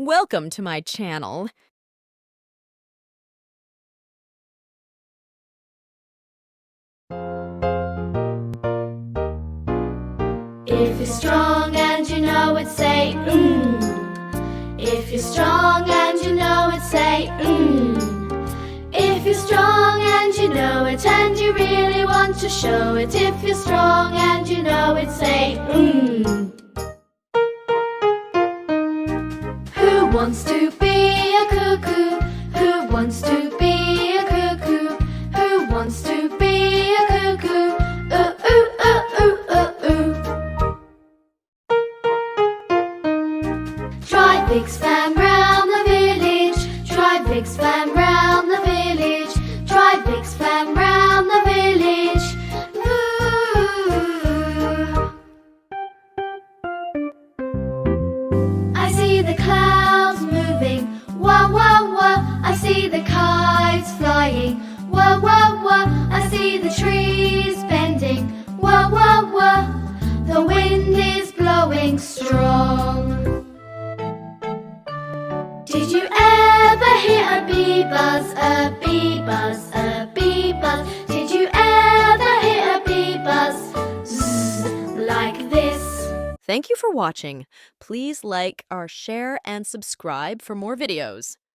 Welcome to my channel. If you're strong and you know it, say If you're strong and you know it, say If you're strong and you know it and you really want to show it, if you're strong and you know it, say Who wants to be a cuckoo? Who wants to be a cuckoo? Who wants to be a cuckoo? Ooh, ooh, ooh, ooh, ooh, ooh. Drive big span round the village. Drive big span round the village. Drive big span round the village. Ooh. I see the clouds moving. Wah, wah, wah. I see the kites flying. Wah, wah, wah. I see the trees bending. Wah, wah, wah. The wind is blowing strong. Did you ever hear a bee buzz, a bee buzz, a bee buzz? Did you ever hear a bee buzz? Zzz, like this. Thank you for watching. Please like or share and subscribe for more videos.